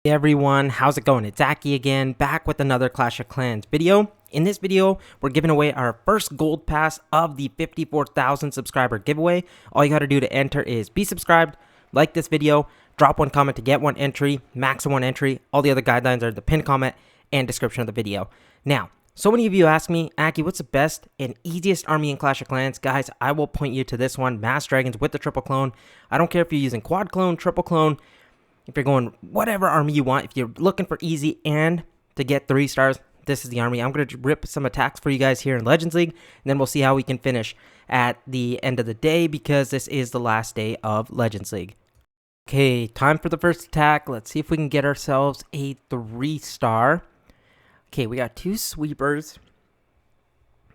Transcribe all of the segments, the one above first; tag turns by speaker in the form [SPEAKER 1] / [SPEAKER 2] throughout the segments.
[SPEAKER 1] Hey everyone, how's it going? It's Aki again, back with another Clash of Clans video. In this video, we're giving away our first gold pass of the 54,000 subscriber giveaway. All you gotta do to enter is be subscribed, like this video, drop one comment to get one entry, max of one entry. All the other guidelines are in the pinned comment and description of the video. Now, so many of you ask me, Aki, what's the best and easiest army in Clash of Clans? Guys, I will point you to this one, Mass Dragons with the triple clone. I don't care if you're using quad clone, triple clone, if you're going whatever army you want, if you're looking for easy and to get 3 stars, this is the army. I'm going to rip some attacks for you guys here in Legends League, and then we'll see how we can finish at the end of the day because this is the last day of Legends League. Okay, time for the first attack. Let's see if we can get ourselves a 3-star. Okay, we got 2 sweepers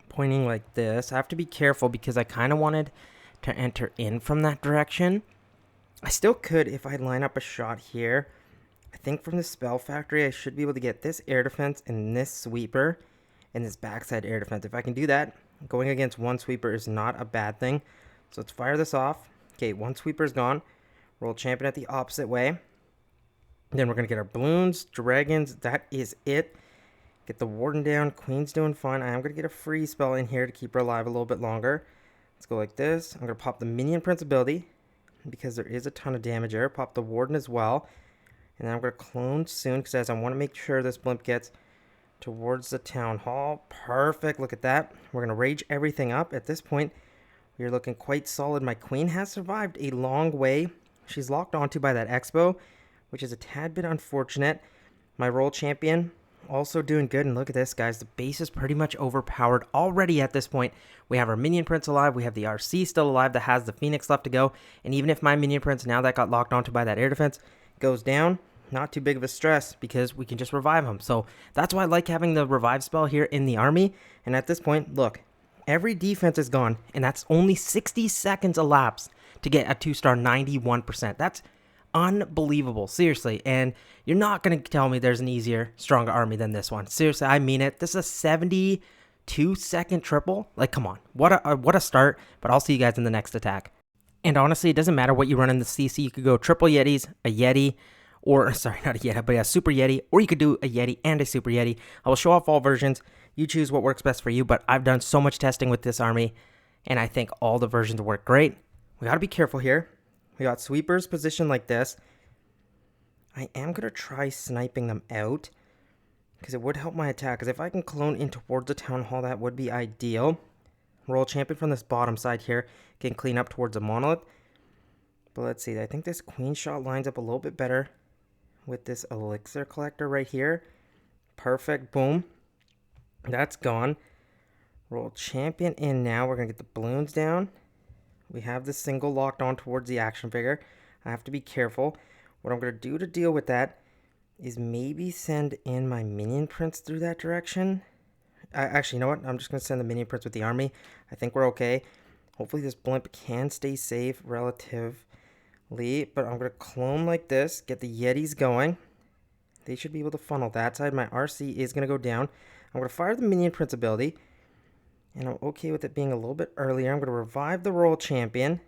[SPEAKER 1] pointing like this. I have to be careful because I kind of wanted to enter in from that direction. I still could if I line up a shot here. I think from the spell factory, I should be able to get this air defense and this sweeper and this backside air defense. If I can do that, going against one sweeper is not a bad thing. So let's fire this off. Okay, one sweeper's gone. Roll champion at the opposite way. Then we're going to get our balloons, dragons. That is it. Get the warden down. Queen's doing fine. I am going to get a free spell in here to keep her alive a little bit longer. Let's go like this. I'm going to pop the minion prince ability, because there is a ton of damage there. Pop the warden as well. And then I'm going to clone soon because as I want to make sure this blimp gets towards the town hall. Perfect. Look at that. We're going to rage everything up. At this point, we are looking quite solid. My queen has survived a long way. She's locked onto by that expo, which is a tad bit unfortunate. My role champion also doing good. And look at this, guys. The base is pretty much overpowered already at this point. We have our minion prince alive. We have the RC still alive that has the phoenix left to go. And even if my minion prince, now that got locked onto by that air defense, goes down, not too big of a stress because we can just revive him. So that's why I like having the revive spell here in the army. And at this point, look, every defense is gone. And that's only 60 seconds elapsed to get a 2-star 91%. That's unbelievable, seriously. And you're not going to tell me there's an easier, stronger army than this one. Seriously, I mean it. This is a 72-second triple. Like, come on. What a start. But I'll see you guys in the next attack. And honestly, it doesn't matter what you run in the CC. You could go triple yetis, a yeti, or sorry, not a yeti, but a super yeti, or you could do a yeti and a super yeti. I will show off all versions. You choose what works best for you, but I've done so much testing with this army, and I think all the versions work great. We got to be careful here. We got sweepers positioned like this. I am going to try sniping them out because it would help my attack. Because if I can clone in towards the town hall, that would be ideal. Roll champion from this bottom side here. Can clean up towards the monolith. But let's see. I think this queen shot lines up a little bit better with this elixir collector right here. Perfect. Boom. That's gone. Roll champion in now. We're going to get the balloons down. We have this single locked on towards the action figure. I have to be careful. What I'm going to do to deal with that is maybe send in my minion prince through that direction. Actually, you know what? I'm just going to send the minion prince with the army. I think we're okay. Hopefully this blimp can stay safe relatively. But I'm going to clone like this. Get the yetis going. They should be able to funnel that side. My RC is going to go down. I'm going to fire the minion prince ability. And I'm okay with it being a little bit earlier. I'm going to revive the royal champion.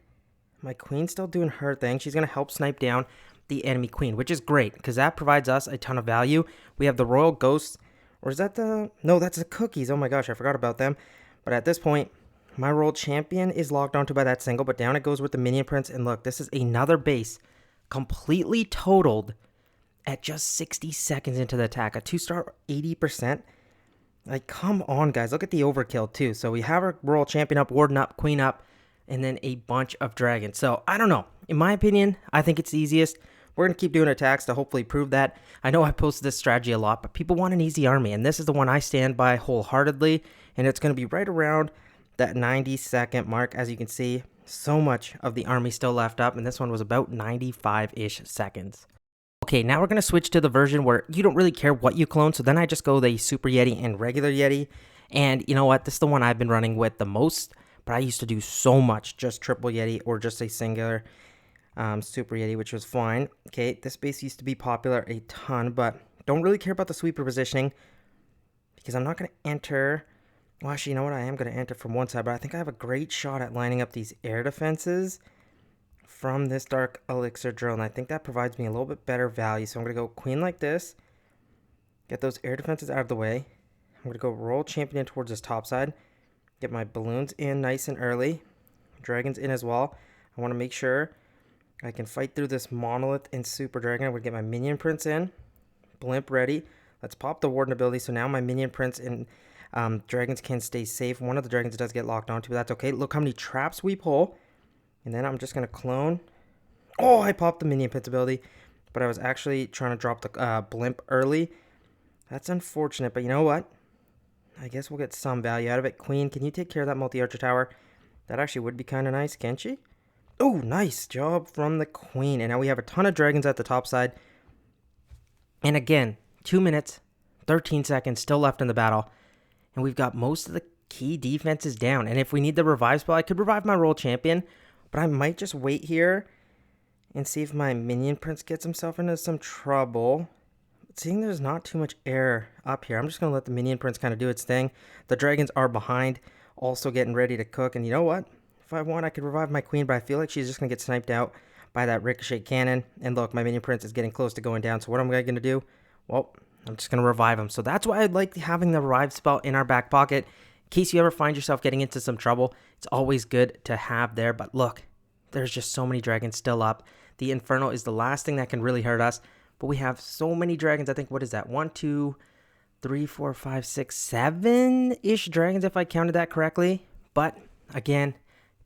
[SPEAKER 1] My queen's still doing her thing. She's going to help snipe down the enemy queen, which is great because that provides us a ton of value. We have the royal ghosts. Or is that the... No, that's the cookies. Oh my gosh, I forgot about them. But at this point, my royal champion is locked onto by that single. But down it goes with the minion prince. And look, this is another base completely totaled at just 60 seconds into the attack. A 2-star 80%. Like, come on, guys. Look at the overkill, too. So we have our royal champion up, warden up, queen up, and then a bunch of dragons. So, I don't know. In my opinion, I think it's the easiest. We're going to keep doing attacks to hopefully prove that. I know I posted this strategy a lot, but people want an easy army, and this is the one I stand by wholeheartedly, and it's going to be right around that 90-second mark. As you can see, so much of the army still left up, and this one was about 95-ish seconds. Okay, now we're going to switch to the version where you don't really care what you clone. So then I just go the Super Yeti and regular Yeti. And you know what? This is the one I've been running with the most. But I used to do so much just triple Yeti or just a singular Super Yeti, which was fine. Okay, this base used to be popular a ton. But don't really care about the sweeper positioning because I'm not going to enter. Well, actually, you know what? I am going to enter from one side. But I think I have a great shot at lining up these air defenses from this dark elixir drill, and I think that provides me a little bit better value. So I'm going to go queen like this, get those air defenses out of the way. I'm going to go royal champion in towards this top side, get my balloons in nice and early, dragons in as well. I want to make sure I can fight through this monolith and super dragon. I'm going to get my minion prince in, blimp ready. Let's pop the warden ability, so now my minion prince and dragons can stay safe. One of the dragons does get locked onto, but that's okay. Look how many traps we pull. And then I'm just going to clone. Oh, I popped the minion prince ability, but I was actually trying to drop the blimp early. That's unfortunate, but you know what? I guess we'll get some value out of it. Queen, can you take care of that multi-archer tower? That actually would be kind of nice, can't she? Oh, nice job from the queen. And now we have a ton of dragons at the top side. And again, 2 minutes, 13 seconds still left in the battle. And we've got most of the key defenses down. And if we need the revive spell, I could revive my royal champion. But I might just wait here and see if my minion prince gets himself into some trouble. But seeing there's not too much air up here, I'm just going to let the minion prince kind of do its thing. The dragons are behind, also getting ready to cook. And you know what? If I want, I could revive my queen, but I feel like she's just going to get sniped out by that ricochet cannon. And look, my minion prince is getting close to going down. So what am I going to do? Well, I'm just going to revive him. So that's why I like having the revive spell in our back pocket. In case you ever find yourself getting into some trouble, it's always good to have there. But look, there's just so many dragons still up. The Inferno is the last thing that can really hurt us. But we have so many dragons. I think, what is that? 1, 2, 3, 4, 5, 6, 7-ish dragons if I counted that correctly. But again,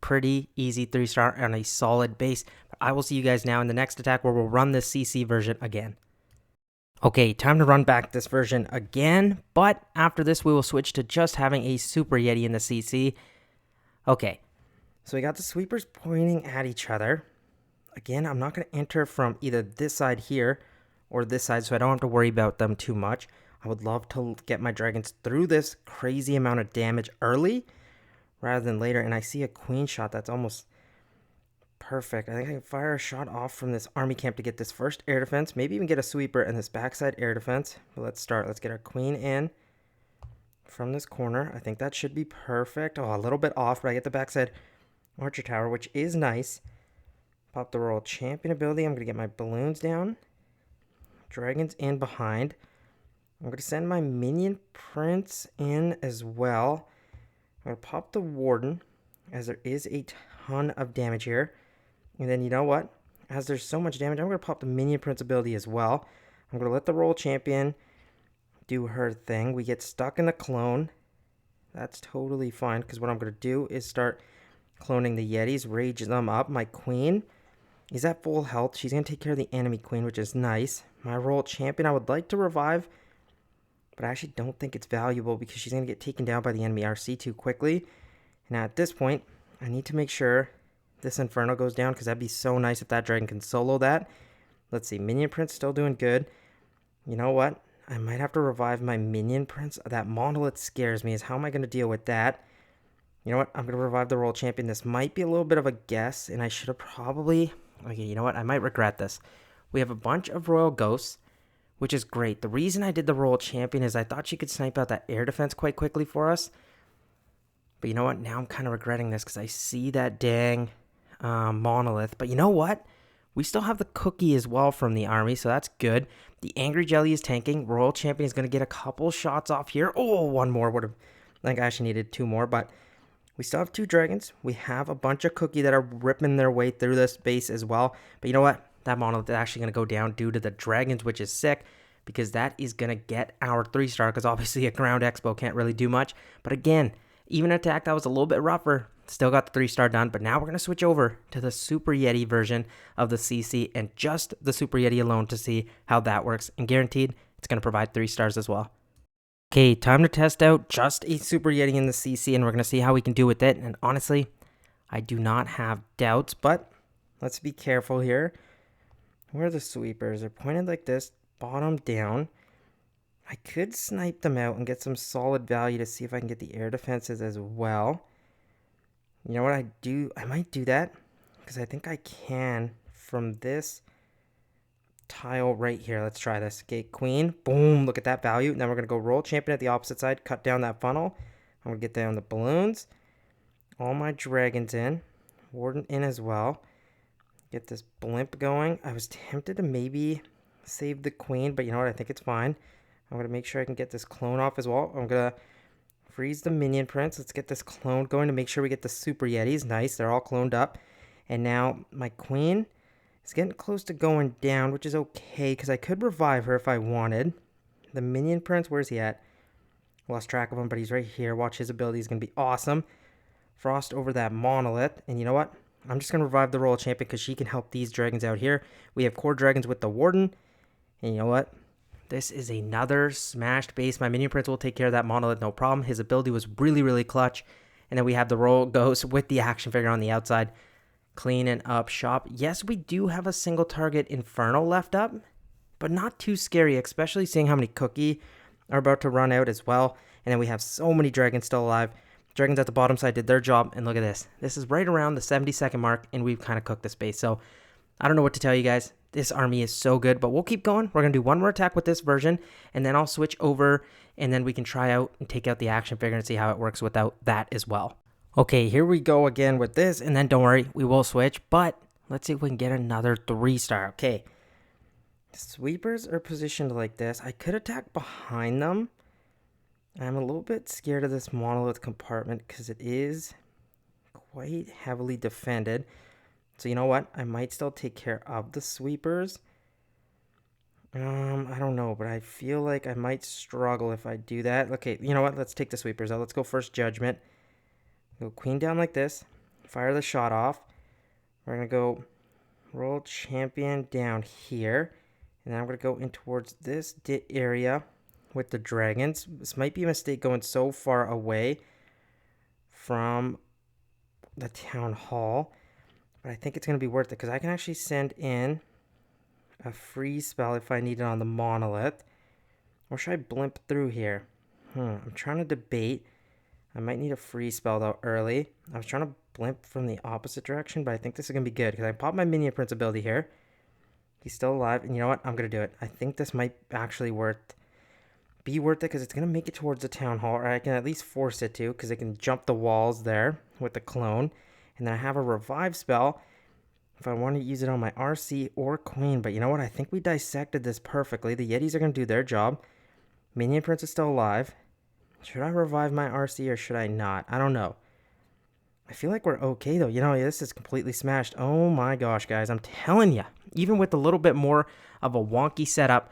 [SPEAKER 1] pretty easy 3-star on a solid base. But I will see you guys now in the next attack where we'll run this CC version again. Okay, time to run back this version again, but after this we will switch to just having a Super Yeti in the CC. Okay, so we got the sweepers pointing at each other. Again, I'm not going to enter from either this side here or this side, so I don't have to worry about them too much. I would love to get my dragons through this crazy amount of damage early rather than later, and I see a queen shot that's almost perfect. I think I can fire a shot off from this army camp to get this first air defense. Maybe even get a sweeper and this backside air defense. But let's start. Let's get our queen in from this corner. I think that should be perfect. Oh, a little bit off, but I get the backside archer tower, which is nice. Pop the royal champion ability. I'm going to get my balloons down. Dragons in behind. I'm going to send my minion prince in as well. I'm going to pop the warden, as there is a ton of damage here. And then you know what? As there's so much damage, I'm going to pop the minion prince ability as well. I'm going to let the royal champion do her thing. We get stuck in the clone. That's totally fine, because what I'm going to do is start cloning the yetis, rage them up. My queen is at full health. She's going to take care of the enemy queen, which is nice. My royal champion, I would like to revive, but I actually don't think it's valuable because she's going to get taken down by the enemy RC too quickly. And at this point, I need to make sure this Inferno goes down, because that'd be so nice if that dragon can solo that. Let's see, Minion Prince still doing good. You know what? I might have to revive my Minion Prince. That monolith scares me. How am I going to deal with that? You know what? I'm going to revive the Royal Champion. This might be a little bit of a guess, and I should have probably... Okay, you know what? I might regret this. We have a bunch of Royal Ghosts, which is great. The reason I did the Royal Champion is I thought she could snipe out that air defense quite quickly for us. But you know what? Now I'm kind of regretting this, because I see that dang... monolith. But you know what? We still have the cookie as well from the army, so that's good. The Angry Jelly is tanking. Royal Champion is going to get a couple shots off here. Oh, one more would have... I think I actually needed 2 more, but we still have 2 dragons. We have a bunch of cookie that are ripping their way through this base as well. But you know what? That monolith is actually going to go down due to the dragons, which is sick, because that is going to get our 3-star, because obviously a ground expo can't really do much. But again, even attack that was a little bit rougher, still got the 3-star done. But now we're going to switch over to the Super Yeti version of the CC, and just the Super Yeti alone to see how that works. And guaranteed, it's going to provide 3 stars as well. Okay, time to test out just a Super Yeti in the CC, and we're going to see how we can do with it. And honestly, I do not have doubts, but let's be careful here. Where are the sweepers? They're pointed like this, bottom down. I could snipe them out and get some solid value to see if I can get the air defenses as well. You know what I do? I might do that, because I think I can from this tile right here. Let's try this. Okay, queen. Boom. Look at that value. Now we're going to go roll champion at the opposite side. Cut down that funnel. I'm going to get down the balloons. All my dragons in. Warden in as well. Get this blimp going. I was tempted to maybe save the queen, but you know what? I think it's fine. I'm going to make sure I can get this clone off as well. I'm going to freeze the minion prince. Let's get this clone going to make sure we get the super yetis. Nice. They're all cloned up. And now my queen is getting close to going down, which is okay because I could revive her if I wanted. The minion prince, where's he at? Lost track of him, but he's right here. Watch his ability. He's going to be awesome. Frost over that monolith. And you know what? I'm just going to revive the royal champion because she can help these dragons out here. We have core dragons with the warden. And you know what? This is another smashed base. My minion prince will take care of that monolith, no problem. His ability was really, really clutch. And then we have the royal ghost with the action figure on the outside. Cleaning up shop. Yes, we do have a single target inferno left up, but not too scary, especially seeing how many cookie are about to run out as well. And then we have so many dragons still alive. Dragons at the bottom side did their job, and look at this. This is right around the 70-second mark, and we've kind of cooked the space. So I don't know what to tell you guys. This army is so good, but we'll keep going. We're going to do one more attack with this version, and then I'll switch over, and then we can try out and take out the action figure and see how it works without that as well. Okay, here we go again with this, and then don't worry, we will switch, but let's see if we can get another 3-star. Okay, sweepers are positioned like this. I could attack behind them. I'm a little bit scared of this monolith compartment because it is quite heavily defended. So you know what? I might still take care of the sweepers. I don't know, but I feel like I might struggle if I do that. Okay, you know what? Let's take the sweepers out. Let's go first judgment. Go queen down like this. Fire the shot off. We're going to go royal champion down here. And then I'm going to go in towards this area with the dragons. This might be a mistake going so far away from the town hall, but I think it's going to be worth it because I can actually send in a free spell if I need it on the monolith. Or should I blimp through here? I'm trying to debate. I might need a free spell though early. I was trying to blimp from the opposite direction, but I think this is going to be good because I pop my minion prince ability here. He's still alive, and you know what? I'm going to do it. I think this might actually be worth it because it's going to make it towards the town hall, or I can at least force it to because it can jump the walls there with the clone. And then I have a revive spell if I want to use it on my RC or queen. But you know what? I think we dissected this perfectly. The yetis are going to do their job. Minion prince is still alive. Should I revive my RC or should I not? I don't know. I feel like we're okay though. You know, this is completely smashed. Oh my gosh, guys. I'm telling you, even with a little bit more of a wonky setup,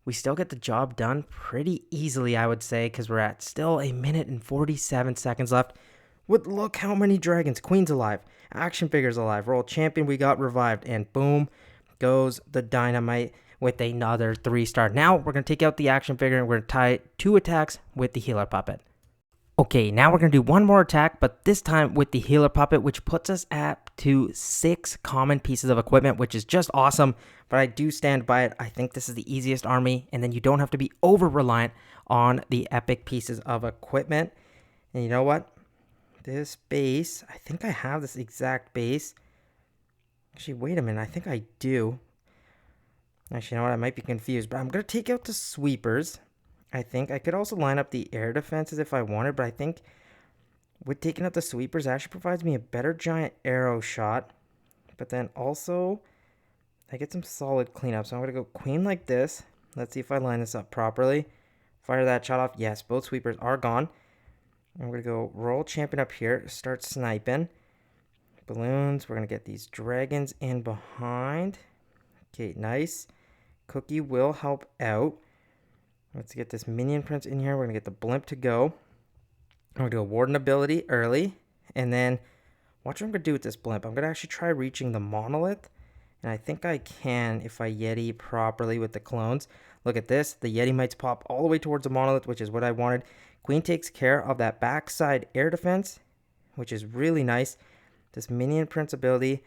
[SPEAKER 1] we still get the job done pretty easily, I would say, because we're at still 1 minute and 47 seconds left. With look how many dragons. Queen's alive. Action figures alive. Royal champion, we got revived. And boom goes the dynamite with another 3-star. Now we're going to take out the action figure and we're going to tie 2 attacks with the healer puppet. Okay, now we're going to do one more attack, but this time with the healer puppet, which puts us at to 6 common pieces of equipment, which is just awesome, but I do stand by it. I think this is the easiest army, and then you don't have to be over-reliant on the epic pieces of equipment. And you know what? This base, I think I have this exact base. Actually, wait a minute, I think I do. Actually, you know what? I might be confused, but I'm going to take out the sweepers. I think I could also line up the air defenses if I wanted, but I think with taking out the sweepers actually provides me a better giant arrow shot. But then also, I get some solid cleanup. So I'm going to go queen like this. Let's see if I line this up properly. Fire that shot off. Yes, both sweepers are gone. I'm going to go royal champion up here. Start sniping. Balloons. We're going to get these dragons in behind. Okay, nice. Cookie will help out. Let's get this minion prince in here. We're going to get the blimp to go. I'm going to do a warden ability early. And then watch what I'm going to do with this blimp. I'm going to actually try reaching the monolith. And I think I can if I yeti properly with the clones. Look at this. The yeti might pop all the way towards the monolith, which is what I wanted. Queen takes care of that backside air defense, which is really nice. This minion prince ability,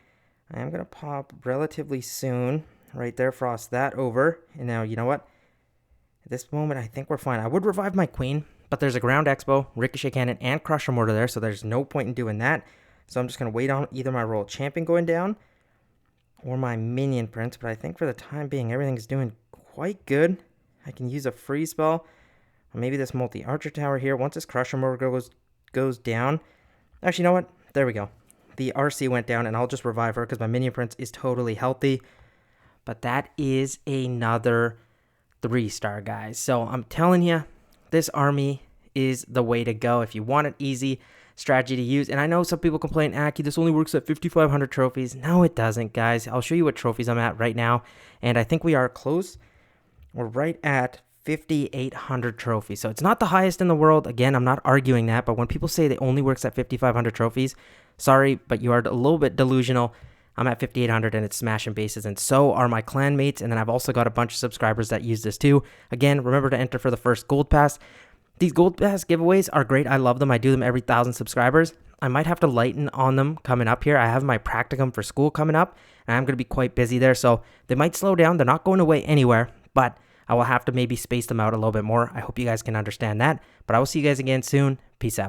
[SPEAKER 1] I am going to pop relatively soon. Right there, frost that over. And now, you know what? At this moment, I think we're fine. I would revive my queen, but there's a ground expo, ricochet cannon, and crusher mortar there, so there's no point in doing that. So I'm just going to wait on either my royal champion going down or my minion prince, but I think for the time being, everything's doing quite good. I can use a free spell, or maybe this multi-archer tower here. Once this crusher mortar goes down, actually, you know what? There we go. the RC went down, and I'll just revive her because my minion prince is totally healthy. But that is another 3-star, guys. So I'm telling you, this army is the way to go if you want an easy strategy to use. And I know some people complain, Aki, this only works at 5,500 trophies. No, it doesn't, guys. I'll show you what trophies I'm at right now. And I think we are close. We're right at 5,800 trophies. So it's not the highest in the world. Again, I'm not arguing that. But when people say it only works at 5,500 trophies, sorry, but you are a little bit delusional. I'm at 5,800 and it's smashing bases, and so are my clan mates. And then I've also got a bunch of subscribers that use this too. Again, remember to enter for the first gold pass. These gold pass giveaways are great. I love them. I do them every 1,000 subscribers. I might have to lighten on them coming up here. I have my practicum for school coming up, and I'm going to be quite busy there. So they might slow down. They're not going away anywhere, but I will have to maybe space them out a little bit more. I hope you guys can understand that. But I will see you guys again soon. Peace out.